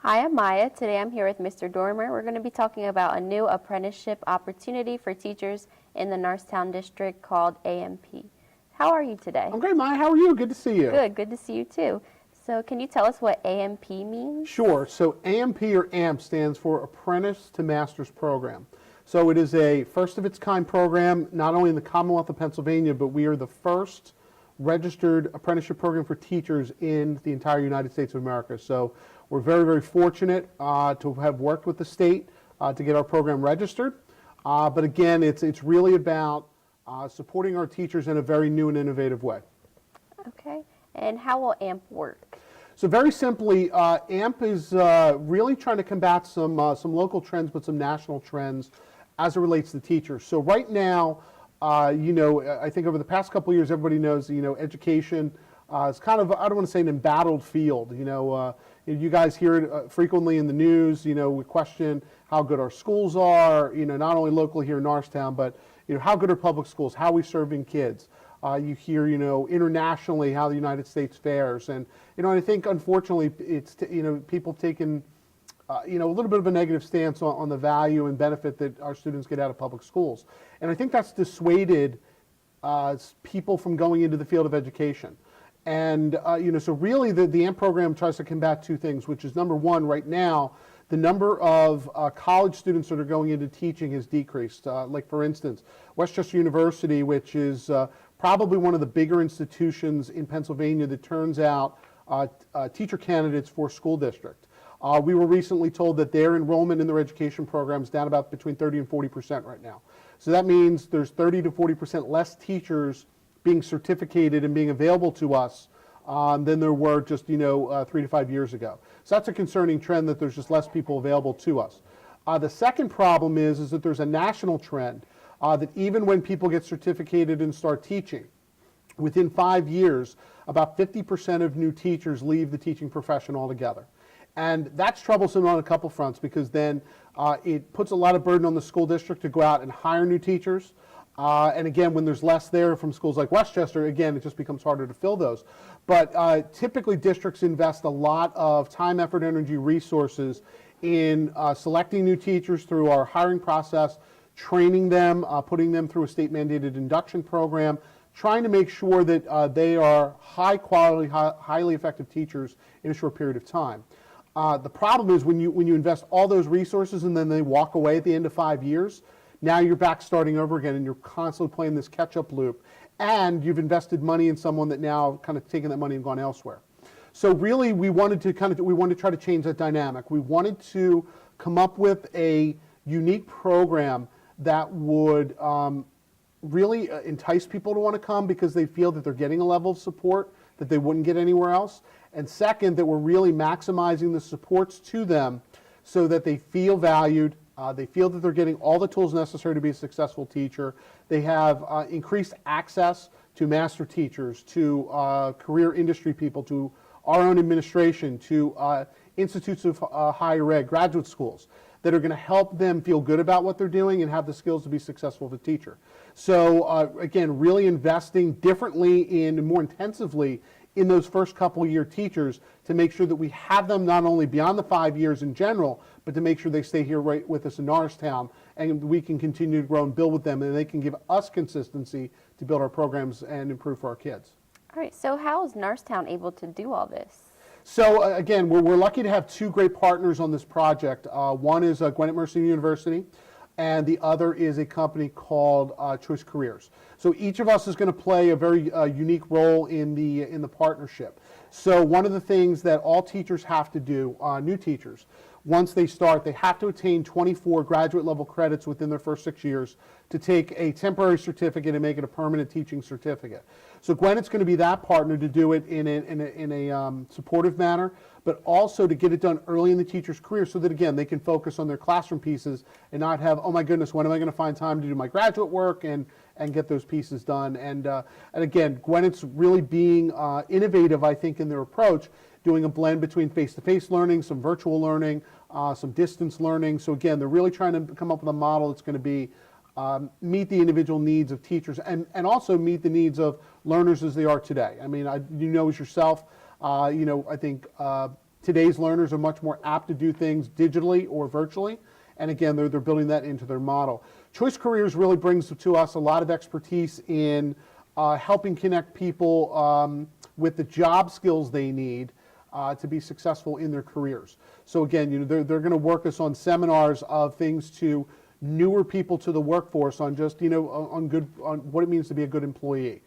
Hi, I'm Maya. Today I'm here with Mr. Dormer. We're going to be talking about a new apprenticeship opportunity for teachers in the Norristown district called AMP. How are you today? I'm great, Maya. How are you? Good to see you. Good to see you too. So can you tell us what AMP means? Sure. So AMP or AMP stands for Apprentice to Master's Program. So it is a first of its kind program, not only in the Commonwealth of Pennsylvania, but we are the first registered apprenticeship program for teachers in the entire United States of America. So we're very, very fortunate to have worked with the state to get our program registered. But again, it's really about supporting our teachers in a very new and innovative way. Okay. And how will AMP work? So very simply, AMP is really trying to combat some local trends, but some national trends as it relates to teachers. So right now, I think over the past couple of years, everybody knows, education is kind of, I don't want to say an embattled field. You guys hear it frequently in the news. We question how good our schools are, not only locally here in Norristown, but, how good are public schools? How are we serving kids? You hear, internationally how the United States fares. And, I think, unfortunately, it's, people have taken, a little bit of a negative stance on the value and benefit that our students get out of public schools. And I think that's dissuaded people from going into the field of education. And, so really the AMP program tries to combat two things, which is number one, right now, the number of college students that are going into teaching has decreased. Like, for instance, Westchester University, which is probably one of the bigger institutions in Pennsylvania that turns out teacher candidates for school district. We were recently told that their enrollment in their education program is down about between 30 and 40% right now. So that means there's 30 to 40% less teachers being certificated and being available to us than there were just 3 to 5 years ago. So that's a concerning trend, that there's just less people available to us. The second problem is that there's a national trend that even when people get certificated and start teaching, within 5 years, about 50% of new teachers leave the teaching profession altogether. And that's troublesome on a couple fronts, because then it puts a lot of burden on the school district to go out and hire new teachers. And again, when there's less there from schools like Westchester, again, it just becomes harder to fill those. But typically districts invest a lot of time, effort, energy, resources in selecting new teachers through our hiring process, training them, putting them through a state-mandated induction program, trying to make sure that they are high-quality, highly effective teachers in a short period of time. The problem is when you invest all those resources and then they walk away at the end of 5 years, now you're back starting over again and you're constantly playing this catch-up loop, and you've invested money in someone that now kind of taken that money and gone elsewhere. So really we wanted to try to change that dynamic. We wanted to come up with a unique program that would really entice people to want to come because they feel that they're getting a level of support that they wouldn't get anywhere else. And second, that we're really maximizing the supports to them so that they feel valued, they feel that they're getting all the tools necessary to be a successful teacher. They have increased access to master teachers, to career industry people, to our own administration, to institutes of higher ed, graduate schools, that are going to help them feel good about what they're doing and have the skills to be successful as a teacher. So again, really investing differently and more intensively in those first couple year teachers to make sure that we have them not only beyond the 5 years in general, but to make sure they stay here right with us in Norristown, and we can continue to grow and build with them, and they can give us consistency to build our programs and improve for our kids. All right, so how is Norristown able to do all this? So again, we're lucky to have two great partners on this project. One is Gwinnett Mercy University, and the other is a company called Choice Careers. So each of us is going to play a very unique role in the partnership. So one of the things that all teachers have to do, new teachers, once they start, they have to attain 24 graduate level credits within their first 6 years to take a temporary certificate and make it a permanent teaching certificate. So Gwinnett's going to be that partner to do it in a supportive manner, but also to get it done early in the teacher's career so that, again, they can focus on their classroom pieces and not have, oh my goodness, when am I going to find time to do my graduate work and get those pieces done. And again, Gwinnett's really being innovative, I think, in their approach, doing a blend between face-to-face learning, some virtual learning, some distance learning. So again, they're really trying to come up with a model that's going to be meet the individual needs of teachers and also meet the needs of learners as they are today. I mean, you know as yourself, I think today's learners are much more apt to do things digitally or virtually. And again, they're building that into their model. Choice Careers really brings to us a lot of expertise in helping connect people with the job skills they need to be successful in their careers. So again, they're going to work us on seminars of things to newer people to the workforce on just, on what it means to be a good employee.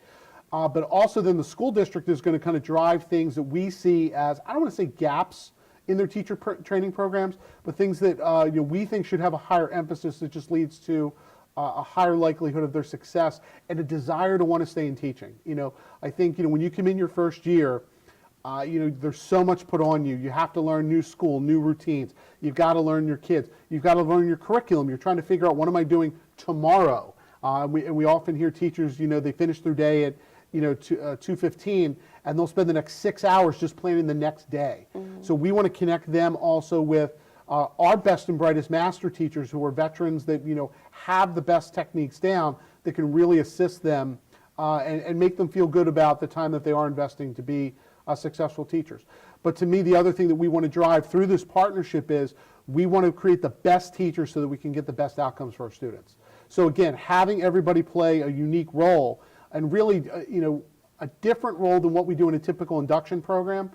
But also then the school district is going to kind of drive things that we see as, I don't want to say gaps in their teacher training programs, but things that we think should have a higher emphasis that just leads to a higher likelihood of their success and a desire to want to stay in teaching. I think, when you come in your first year, there's so much put on you. You have to learn new school, new routines. You've got to learn your kids. You've got to learn your curriculum. You're trying to figure out, what am I doing tomorrow? And we often hear teachers, they finish their day at 2:15, and they'll spend the next 6 hours just planning the next day. Mm-hmm. So we want to connect them also with our best and brightest master teachers who are veterans that have the best techniques down, that can really assist them and make them feel good about the time that they are investing to be successful teachers. But to me, the other thing that we want to drive through this partnership is we want to create the best teachers so that we can get the best outcomes for our students. So again, having everybody play a unique role, and really, a different role than what we do in a typical induction program,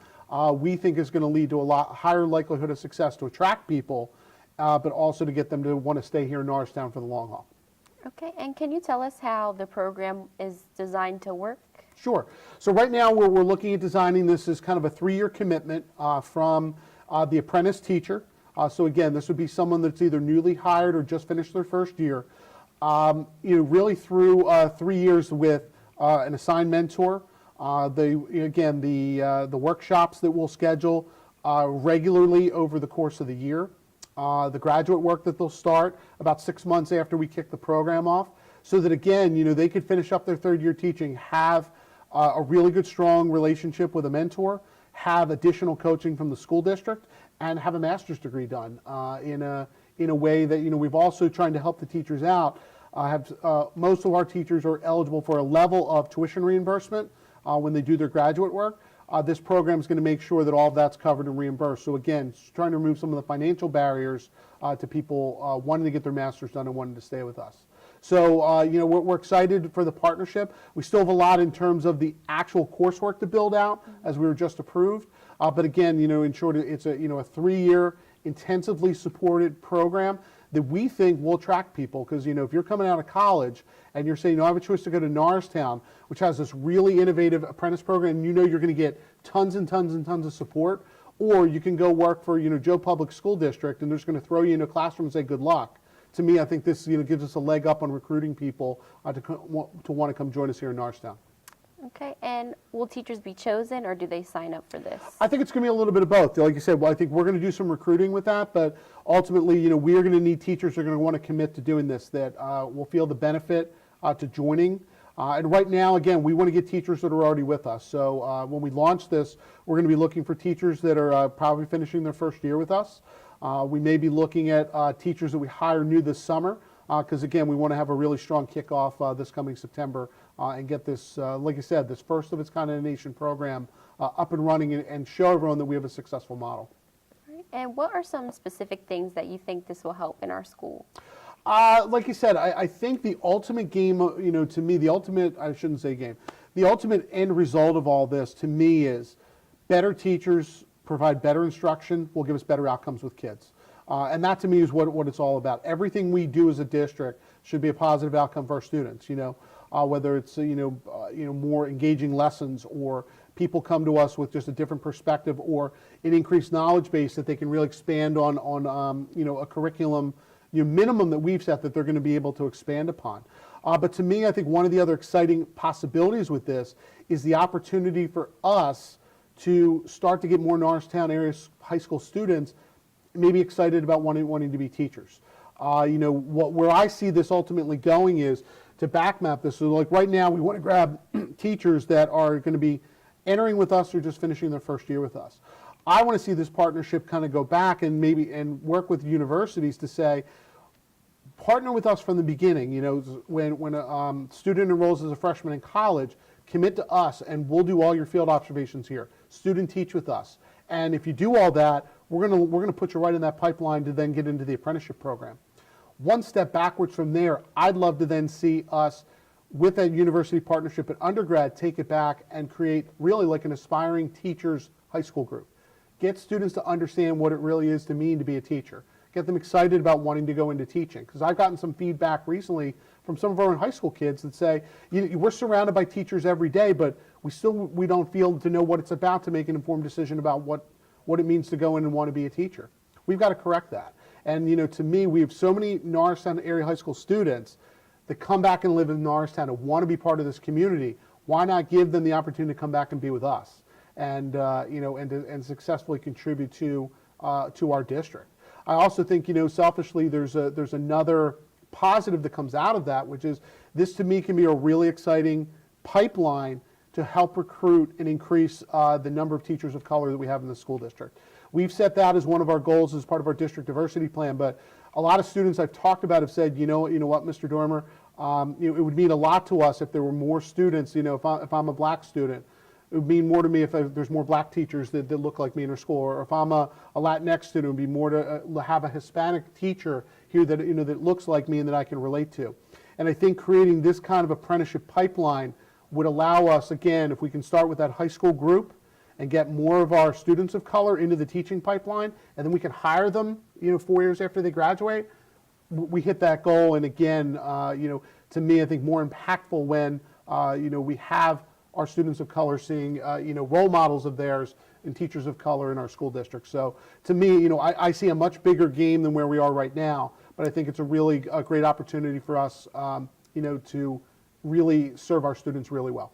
we think is going to lead to a lot higher likelihood of success to attract people, but also to get them to want to stay here in Norristown for the long haul. Okay, and can you tell us how the program is designed to work? Sure. So right now we're looking at designing this as kind of a 3-year commitment from the apprentice teacher. So again, this would be someone that's either newly hired or just finished their first year. Really through 3 years with an assigned mentor. The workshops that we'll schedule regularly over the course of the year. The graduate work that they'll start about 6 months after we kick the program off, so that again, they could finish up their 3rd year teaching, have a really good, strong relationship with a mentor, have additional coaching from the school district, and have a master's degree done in a way that, we've also trying to help the teachers out. Most of our teachers are eligible for a level of tuition reimbursement when they do their graduate work. This program is going to make sure that all of that's covered and reimbursed. So again, trying to remove some of the financial barriers to people wanting to get their master's done and wanting to stay with us. So, we're excited for the partnership. We still have a lot in terms of the actual coursework to build out, as we were just approved. But again, in short, it's a 3-year intensively supported program that we think will attract people. Because, if you're coming out of college and you're saying, I have a choice to go to Norristown, which has this really innovative apprentice program, and you're going to get tons and tons and tons of support, or you can go work for, Joe Public School District, and they're just going to throw you in a classroom and say, good luck. To me, I think this gives us a leg up on recruiting people to want to come join us here in Norristown. Okay, and will teachers be chosen, or do they sign up for this? I think it's going to be a little bit of both. Like you said, I think we're going to do some recruiting with that, but ultimately, we are going to need teachers who are going to want to commit to doing this, that will feel the benefit to joining. And right now, again, we want to get teachers that are already with us. So when we launch this, we're going to be looking for teachers that are probably finishing their first year with us. We may be looking at teachers that we hire new this summer, because again, we want to have a really strong kickoff this coming September and get this, like I said, this first of its kind in a nation program up and running and show everyone that we have a successful model. Right. And what are some specific things that you think this will help in our school? Like you said, I think the ultimate game, to me, I shouldn't say game, the ultimate end result of all this to me is better teachers provide better instruction will give us better outcomes with kids. And that to me is what it's all about. Everything we do as a district should be a positive outcome for our students, whether it's, more engaging lessons, or people come to us with just a different perspective, or an increased knowledge base that they can really expand on a curriculum minimum that we've set that they're going to be able to expand upon. But to me, I think one of the other exciting possibilities with this is the opportunity for us to start to get more Norristown area high school students maybe excited about wanting to be teachers. Where I see this ultimately going is to back map this. So like right now, we want to grab teachers that are going to be entering with us or just finishing their first year with us. I want to see this partnership kind of go back and work with universities to say, partner with us from the beginning. When a student enrolls as a freshman in college, commit to us and we'll do all your field observations here. Student teach with us. And if you do all that, we're gonna put you right in that pipeline to then get into the apprenticeship program. One step backwards from there, I'd love to then see us, with that university partnership at undergrad, take it back and create really like an aspiring teachers high school group. Get students to understand what it really is to mean to be a teacher. Get them excited about wanting to go into teaching. Because I've gotten some feedback recently from some of our own high school kids that say, we're surrounded by teachers every day, but we don't feel to know what it's about to make an informed decision about what it means to go in and want to be a teacher. We've got to correct that. And to me, we have so many Norristown area high school students that come back and live in Norristown and want to be part of this community. Why not give them the opportunity to come back and be with us, and and successfully contribute to our district? I also think selfishly, there's another positive that comes out of that, which is this to me can be a really exciting pipeline to help recruit and increase the number of teachers of color that we have in the school district. We've set that as one of our goals as part of our district diversity plan, but a lot of students I've talked about have said, you know what, Mr. Dormer, it would mean a lot to us if there were more students, if I'm a black student. It would mean more to me if there's more black teachers that look like me in our school, or if I'm a Latinx student, it would be more to have a Hispanic teacher here that that looks like me and that I can relate to. And I think creating this kind of apprenticeship pipeline would allow us, again, if we can start with that high school group and get more of our students of color into the teaching pipeline, and then we can hire them 4 years after they graduate, we hit that goal. And again, to me, I think more impactful when we have our students of color seeing role models of theirs and teachers of color in our school district. So to me, I see a much bigger game than where we are right now, but I think it's a really great opportunity for us to really serve our students really well.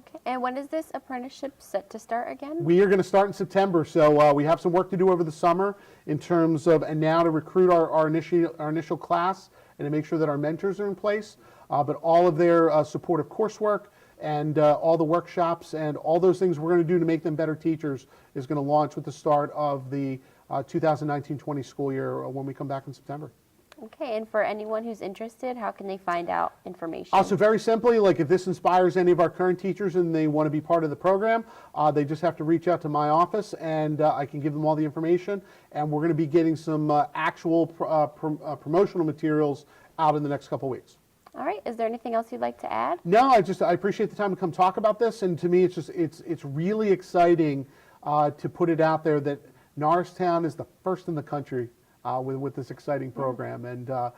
Okay. And when is this apprenticeship set to start again? We are going to start in September, so we have some work to do over the summer in terms of, and now to recruit our initial class and to make sure that our mentors are in place, but all of their supportive coursework and all the workshops and all those things we're going to do to make them better teachers is going to launch with the start of the 2019-20 school year when we come back in September. Okay, and for anyone who's interested, how can they find out information? Also, very simply, like if this inspires any of our current teachers and they want to be part of the program, they just have to reach out to my office and I can give them all the information. And we're going to be getting some actual promotional materials out in the next couple weeks. All right, is there anything else you'd like to add? No, I appreciate the time to come talk about this. And to me, it's really exciting to put it out there that Norristown is the first in the country with this exciting program. And I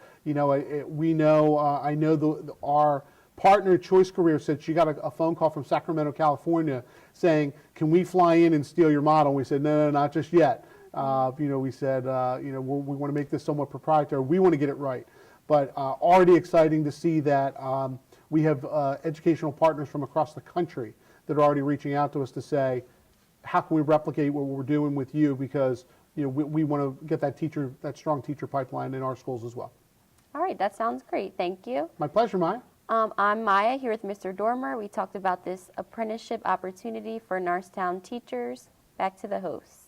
know our partner Choice Career said she got a phone call from Sacramento, California saying, can we fly in and steal your model? And we said, no, not just yet. We said, we want to make this somewhat proprietary. We want to get it right. But already exciting to see that we have educational partners from across the country that are already reaching out to us to say, how can we replicate what we're doing with you? Because we want to get that strong teacher pipeline in our schools as well. All right, that sounds great. Thank you. My pleasure, Maya. I'm Maya here with Mr. Dormer. We talked about this apprenticeship opportunity for Norristown teachers. Back to the host.